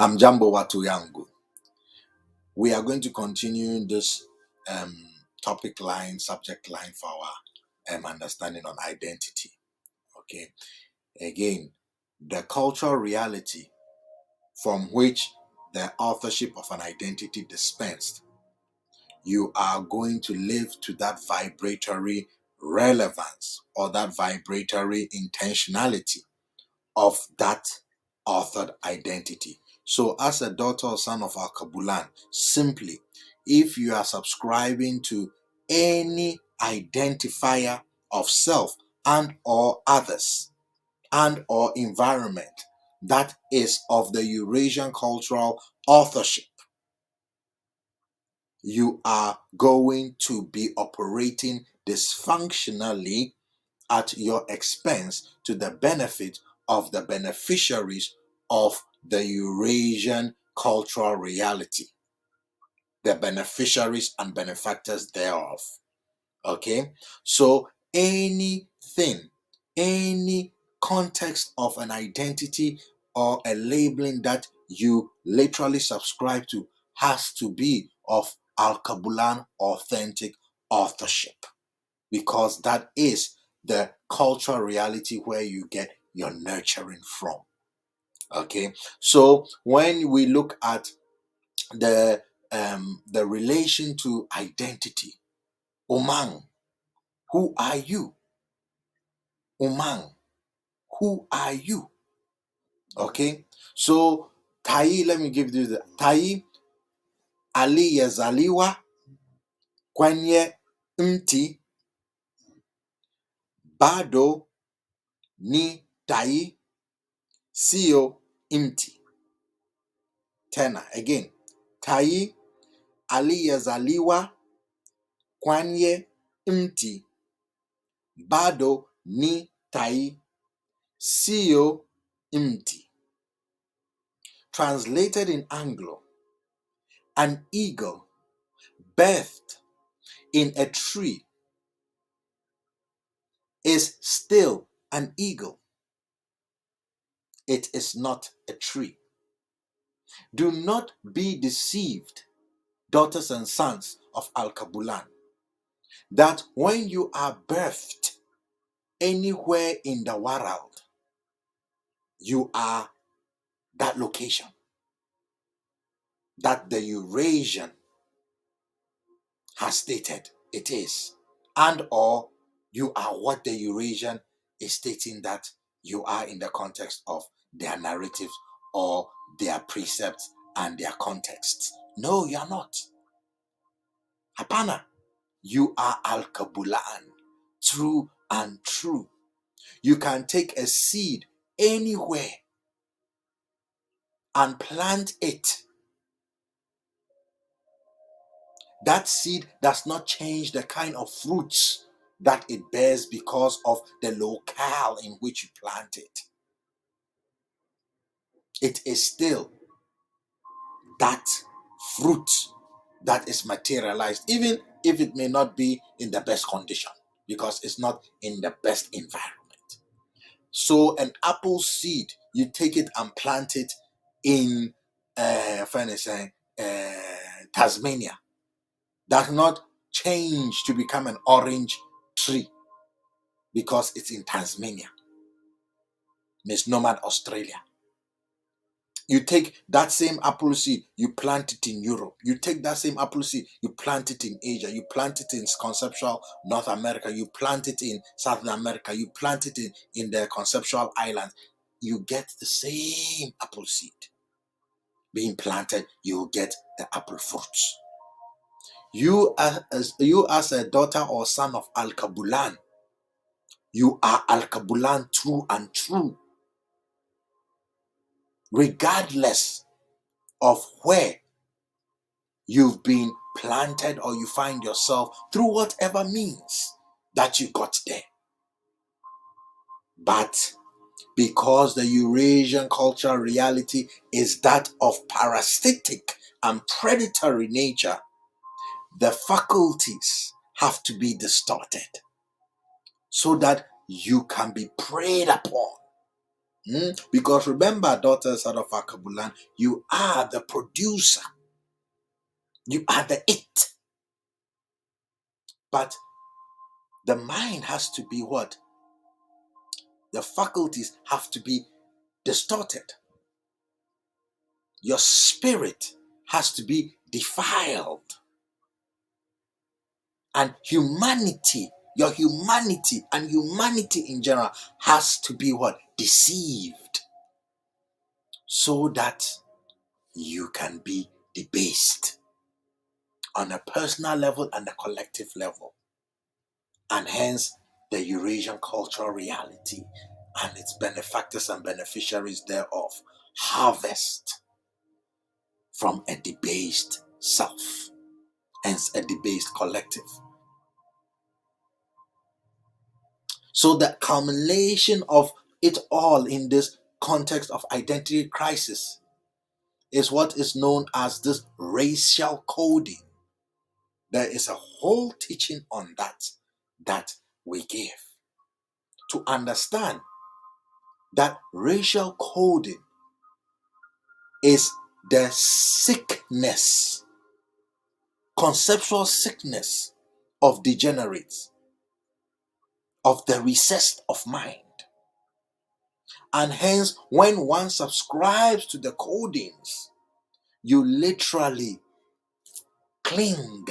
I'm Jambo Watuyangu. We are going to continue this topic line, subject line for our understanding on identity. Okay. Again, the cultural reality from which the authorship of an identity dispensed. You are going to live to that vibratory relevance or that vibratory intentionality of that authored identity. So, as a daughter or son of Alkebulan, simply, if you are subscribing to any identifier of self and or others and or environment that is of the Eurasian cultural authorship, you are going to be operating dysfunctionally at your expense to the benefit of the beneficiaries of the Eurasian cultural reality, the beneficiaries and benefactors thereof. Okay? So anything, any context of an identity or a labeling that you literally subscribe to has to be of Alkebulan authentic authorship, because that is the cultural reality where you get your nurturing from. Okay, so when we look at the relation to identity, Umang, who are you? Umang, who are you? Okay, so Tai, let me give you the Tai aliyezaliwa kwenye mti bado ni tai, sio mti. Tena again, Tai aliyezaliwa kwenye mti bado ni tai, sio mti. Translated in Anglo, an eagle birthed in a tree is still an eagle. It is not a tree. Do not be deceived, daughters and sons of Alkebulan, that when you are birthed anywhere in the world, you are that location that the Eurasian has stated it is, and or you are what the Eurasian is stating that you are in the context of their narratives or their precepts and their contexts. No, you are not. Hapana. You are Alkebulan, true and true. You can take a seed anywhere and plant it. That seed does not change the kind of fruits that it bears because of the locale in which you plant it. It is still that fruit that is materialized, even if it may not be in the best condition, because it's not in the best environment. So an apple seed, you take it and plant it in Tasmania, does not change to become an orange tree because it's in Tasmania, Miss Nomad, Australia. You take that same apple seed, you plant it in Europe. You take that same apple seed, you plant it in Asia. You plant it in conceptual North America. You plant it in Southern America. You plant it in the conceptual islands. You get the same apple seed being planted. You get the apple fruits. You as a daughter or son of Alkebulan, you are Alkebulan true and true, regardless of where you've been planted or you find yourself through whatever means that you got there. But because the Eurasian cultural reality is that of parasitic and predatory nature, the faculties have to be distorted so that you can be preyed upon. Because remember, daughters out of Alkebulan, you are the producer. You are the it. But the mind has to be what? The faculties have to be distorted. Your spirit has to be defiled. And humanity, your humanity and humanity in general has to be what? Deceived. So that you can be debased on a personal level and a collective level. And hence the Eurasian cultural reality and its benefactors and beneficiaries thereof harvest from a debased self, hence a debased collective. So the culmination of it all in this context of identity crisis is what is known as this racial coding. There is a whole teaching on that we give to understand that racial coding is the sickness, conceptual sickness of degenerates, of the recessed of mind. And hence, when one subscribes to the codings, you literally cling.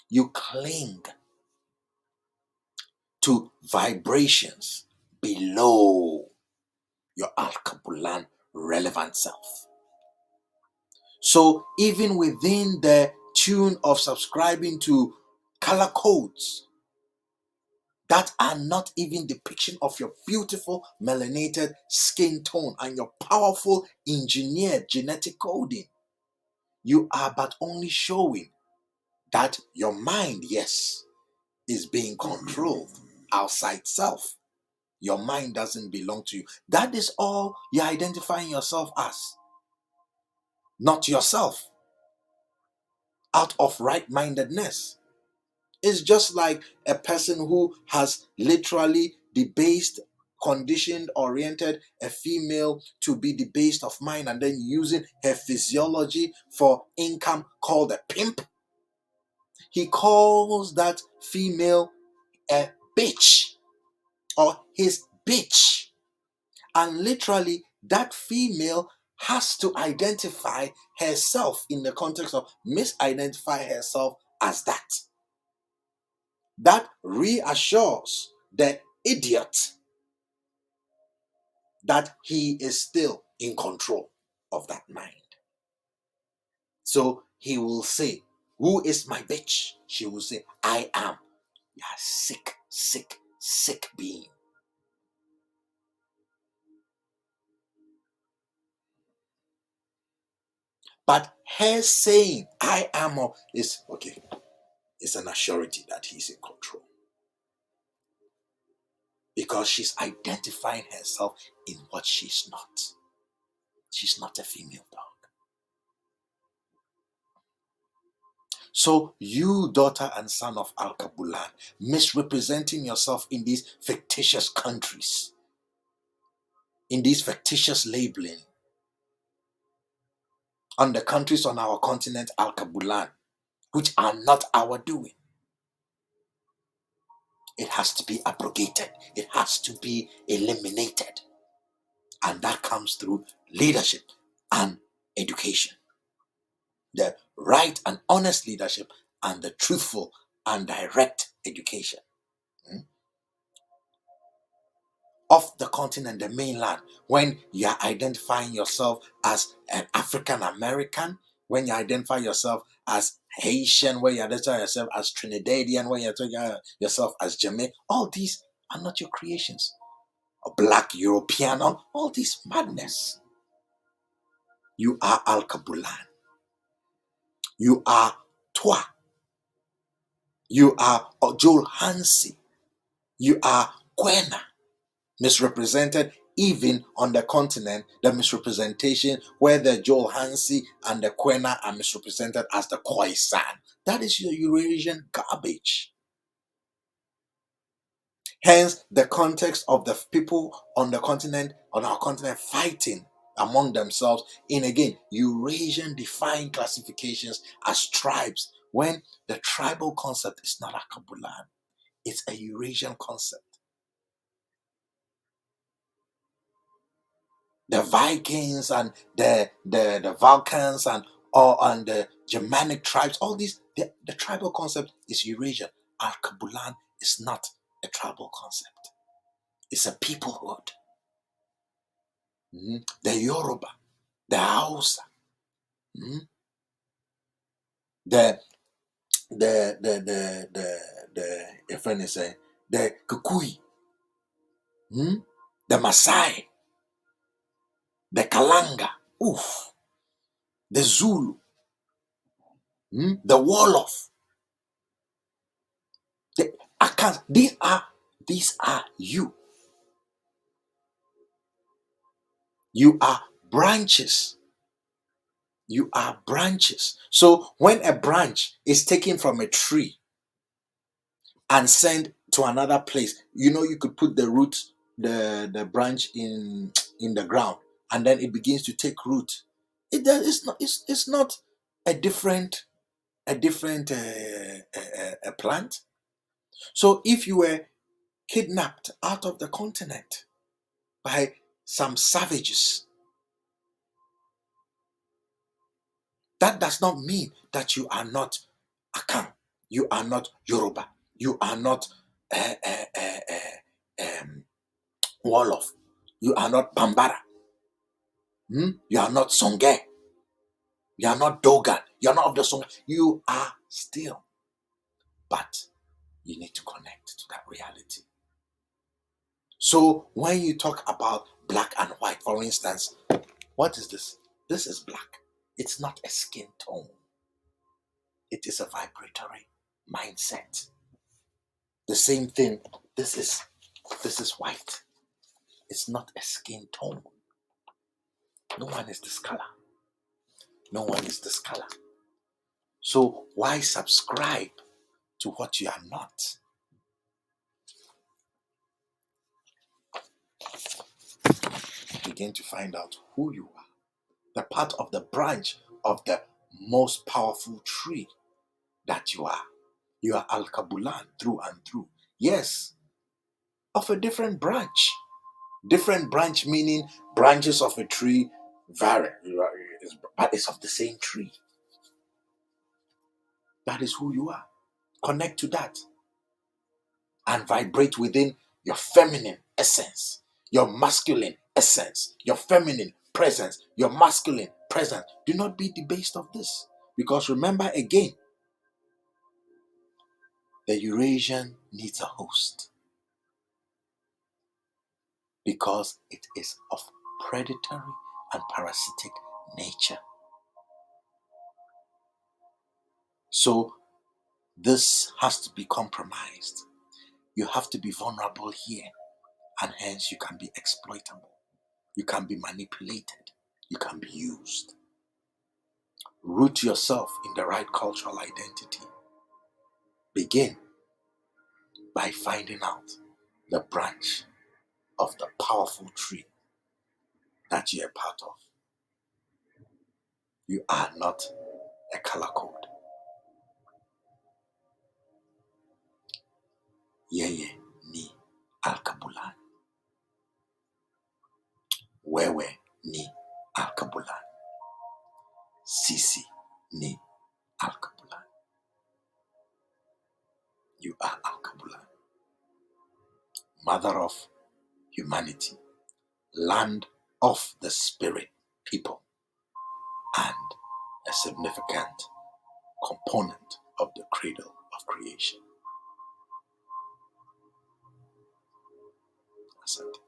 You cling to vibrations below your Alkebulan relevant self. So even within the tune of subscribing to color codes that are not even depiction of your beautiful melanated skin tone and your powerful engineered genetic coding, you are but only showing that your mind, yes, is being controlled outside self. Your mind doesn't belong to you. That is all you're identifying yourself as, not yourself, out of right-mindedness. It's just like a person who has literally debased, conditioned, oriented a female to be debased of mind and then using her physiology for income, called a pimp. He calls that female a bitch or his bitch. And literally, that female has to identify herself in the context of misidentify herself as that. That reassures the idiot that he is still in control of that mind. So he will say, "Who is my bitch?" She will say, "I am." You are sick, sick, sick being. But her saying, "I am," is okay. It's an assurity that he's in control. Because she's identifying herself in what she's not. She's not a female dog. So you, daughter and son of Alkebulan, misrepresenting yourself in these fictitious countries, in these fictitious labeling, on the countries on our continent, Alkebulan, which are not our doing. It has to be abrogated. It has to be eliminated. And that comes through leadership and education. The right and honest leadership and the truthful and direct education of the continent, the mainland. When you are identifying yourself as an African American, when you identify yourself as Haitian, when you identify yourself as Trinidadian, when you identify yourself as Jamaican, all these are not your creations. Or Black European, all this madness. You are Alkebulan. You are Twa. You are Joel Hansi. You are Kwena. Misrepresented even on the continent, the misrepresentation where the Joel Hansi and the Kwena are misrepresented as the Khoisan. That is your Eurasian garbage. Hence, the context of the people on our continent, fighting among themselves in, again, Eurasian defined classifications as tribes, when the tribal concept is not Alkebulan, it's a Eurasian concept. The Vikings and the Balkans and the Germanic tribes, all these, the tribal concept is Eurasian. Alkebulan is not a tribal concept. It's a peoplehood. The Yoruba, the Hausa, the your friend is saying, the Kukui, the Maasai, the Kalanga, the Zulu, the Wolof, the Akan. These are you. You are branches. You are branches. So when a branch is taken from a tree and sent to another place, you could put the root, the branch in the ground, and then it begins to take root. It's not a different plant. So if you were kidnapped out of the continent by some savages, that does not mean that you are not Akan, you are not Yoruba, you are not Wolof, you are not Bambara, you are not Songhai, you are not Dogon, you are not of the Songhai. You are still, but you need to connect to that reality. So when you talk about black and white, for instance, what is this? This is black. It's not a skin tone. It is a vibratory mindset. The same thing. This is white. It's not a skin tone. No one is this color. No one is this color. So why subscribe to what you are not? Begin to find out who you are. The part of the branch of the most powerful tree that you are. You are Alkebulan through and through. Yes, of a different branch. Different branch meaning branches of a tree vary, but it's of the same tree. That is who you are. Connect to that and vibrate within your feminine essence, your masculine essence, your feminine presence, your masculine presence. Do not be debased of this, because remember again, the Eurasian needs a host, because it is of predatory and parasitic nature. So this has to be compromised. You have to be vulnerable here, and hence you can be exploitable. You can be manipulated. You can be used. Root yourself in the right cultural identity. Begin by finding out the branch of the powerful tree that you are part of. You are not a color code. Yeye ni Alkebulan. Wewe ni Alkebulan. Sisi ni Alkebulan. You are Alkebulan. Mother of humanity. Land of the spirit people. And a significant component of the cradle of creation. Asante.